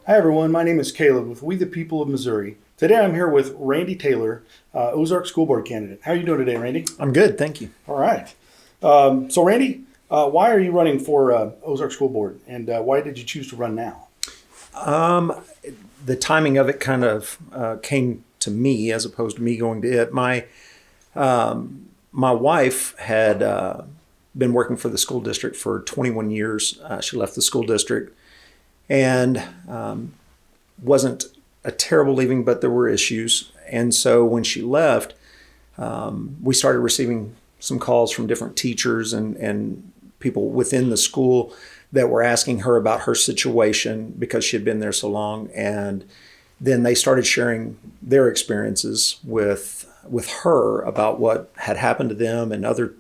Hi, everyone. My name is Caleb with We the People of Missouri. Today I'm here with Randy Taylor, Ozark School Board candidate. How are you doing today, Randy? I'm good, thank you. All right. Randy, why are you running for Ozark School Board, and why did you choose to run now? The timing of it kind of came to me as opposed to me going to it. My wife had been working for the school district for 21 years. She left the school district and wasn't a terrible leaving, but there were issues. And so when she left, we started receiving some calls from different teachers and people within the school that were asking her about her situation because she had been there so long. And then they started sharing their experiences with her about what had happened to them and other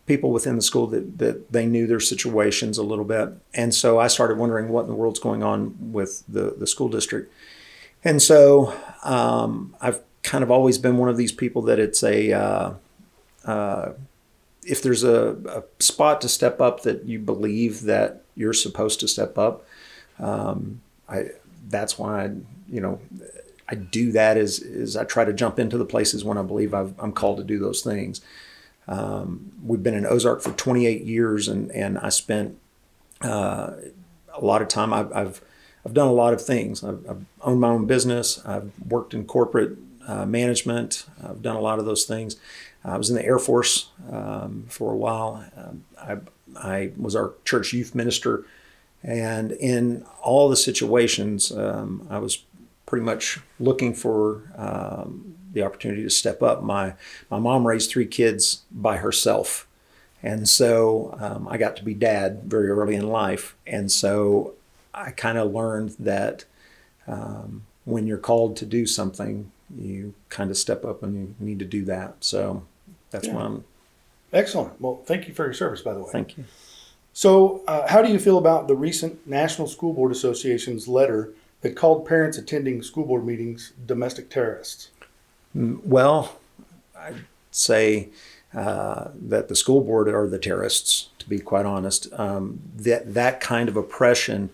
people within the school that they knew their situations a little bit. And so I started wondering what in the world's going on with the school district. And so I've kind of always been one of these people that it's if there's a spot to step up that you believe that you're supposed to step up, that's why I do that is I try to jump into the places when I believe I'm called to do those things. We've been in Ozark for 28 years, and I spent a lot of time. I've done a lot of things. I've owned my own business. I've worked in corporate management. I've done a lot of those things. I was in the Air Force for a while. I was our church youth minister. And in all the situations, I was pretty much looking for the opportunity to step up. My mom raised 3 kids by herself. And so I got to be dad very early in life. And so I kind of learned that when you're called to do something, you kind of step up and you need to do that. So that's why I'm. Excellent. Well, thank you for your service, by the way. Thank you. So, how do you feel about the recent National School Board Association's letter that called parents attending school board meetings domestic terrorists? Well, I'd say that the school board are the terrorists, to be quite honest. That kind of oppression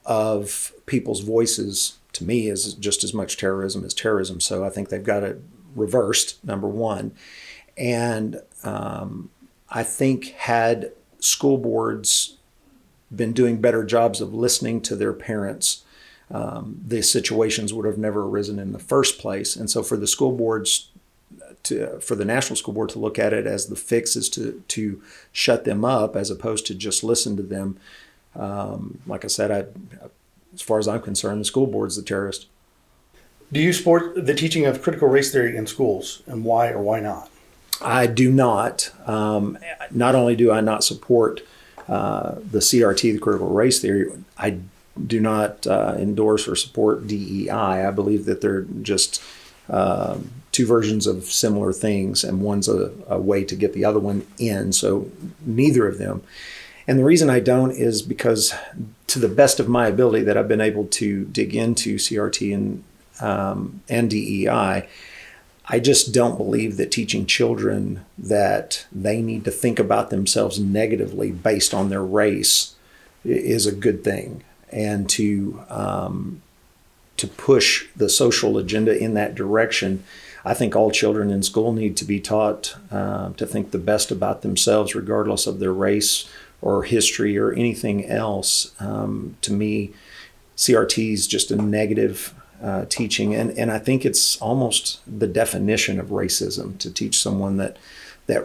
of people's voices, to me, is just as much terrorism as terrorism. So I think they've got it reversed, number one. And I think had school boards been doing better jobs of listening to their parents, the situations would have never arisen in the first place. And so for the school boards, for the National School Board to look at it as the fix is to shut them up as opposed to just listen to them. Like I said, as far as I'm concerned, the school board's the terrorist. Do you support the teaching of critical race theory in schools, and why or why not? I do not. Not only do I not support the CRT, the critical race theory, I do not endorse or support DEI. I believe that they're just two versions of similar things, and one's a way to get the other one in. So neither of them. And the reason I don't is because, to the best of my ability that I've been able to dig into CRT and DEI, I just don't believe that teaching children that they need to think about themselves negatively based on their race is a good thing. And to push the social agenda in that direction, I think all children in school need to be taught to think the best about themselves, regardless of their race or history or anything else. To me, CRT is just a negative teaching, and I think it's almost the definition of racism to teach someone that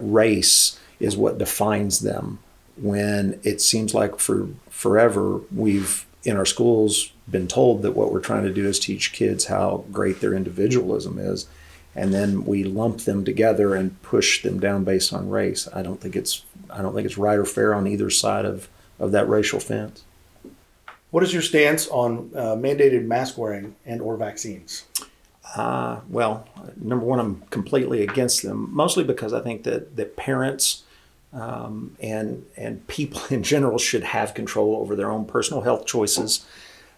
race is what defines them, when it seems like for forever we've in our schools been told that what we're trying to do is teach kids how great their individualism is, and then we lump them together and push them down based on race. I don't think it's right or fair on either side of that racial fence. What is your stance on mandated mask wearing and or vaccines? Well, number one, I'm completely against them, mostly because I think that parents and people in general should have control over their own personal health choices.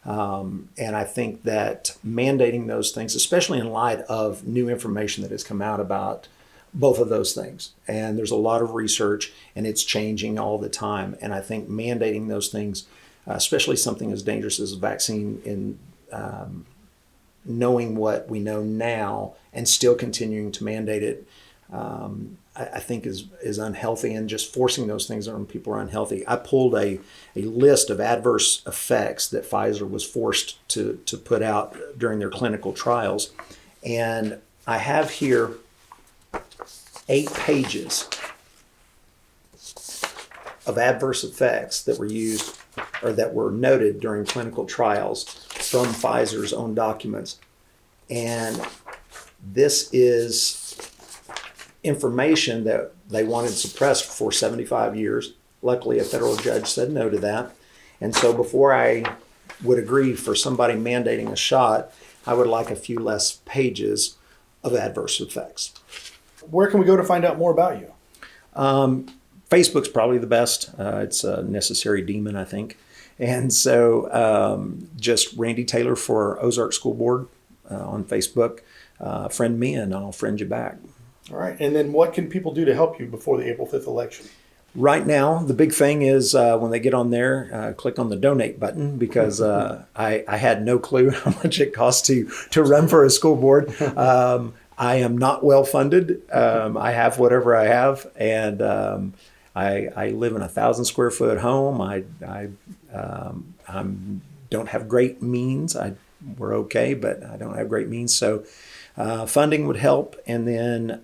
And I think that mandating those things, especially in light of new information that has come out about both of those things, and there's a lot of research and it's changing all the time. And I think mandating those things especially something as dangerous as a vaccine, in knowing what we know now and still continuing to mandate it, I think is unhealthy, and just forcing those things on people are unhealthy. I pulled a list of adverse effects that Pfizer was forced to put out during their clinical trials. And I have here 8 pages of adverse effects that were used or that were noted during clinical trials from Pfizer's own documents. And this is information that they wanted suppressed for 75 years. Luckily, a federal judge said no to that. And so before I would agree for somebody mandating a shot, I would like a few less pages of adverse effects. Where can we go to find out more about you? Facebook's probably the best. It's a necessary demon, I think. And so just Randy Taylor for Ozark School Board on Facebook. Friend me and I'll friend you back. All right. And then what can people do to help you before the April 5th election? Right now, the big thing is when they get on there, click on the donate button, because I had no clue how much it costs to run for a school board. I am not well funded. I have whatever I have, and I live in a 1,000 square foot home. I don't have great means. We're okay, but I don't have great means. So funding would help, and then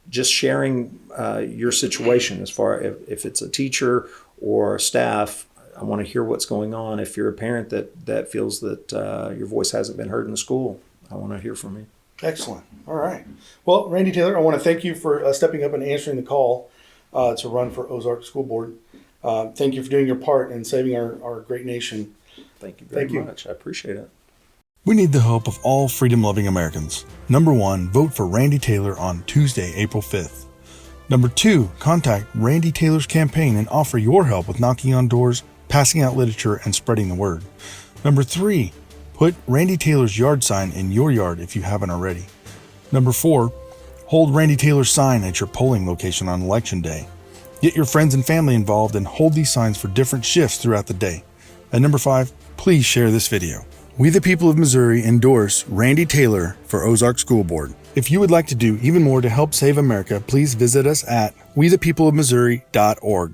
just sharing your situation as far if it's a teacher or staff. I want to hear what's going on. If you're a parent that feels that your voice hasn't been heard in the school, I want to hear from you. Excellent. All right. Well, Randy Taylor, I want to thank you for stepping up and answering the call to run for Ozark School Board. Thank you for doing your part in saving our great nation. Thank you very much. I appreciate it. We need the help of all freedom-loving Americans. Number 1, vote for Randy Taylor on Tuesday, April 5th. Number 2, contact Randy Taylor's campaign and offer your help with knocking on doors, passing out literature, and spreading the word. Number 3, put Randy Taylor's yard sign in your yard if you haven't already. Number 4, hold Randy Taylor's sign at your polling location on Election Day. Get your friends and family involved and hold these signs for different shifts throughout the day. And number 5, please share this video. We the people of Missouri endorse Randy Taylor for Ozark School Board. If you would like to do even more to help save America, please visit us at wethepeopleofmissouri.org.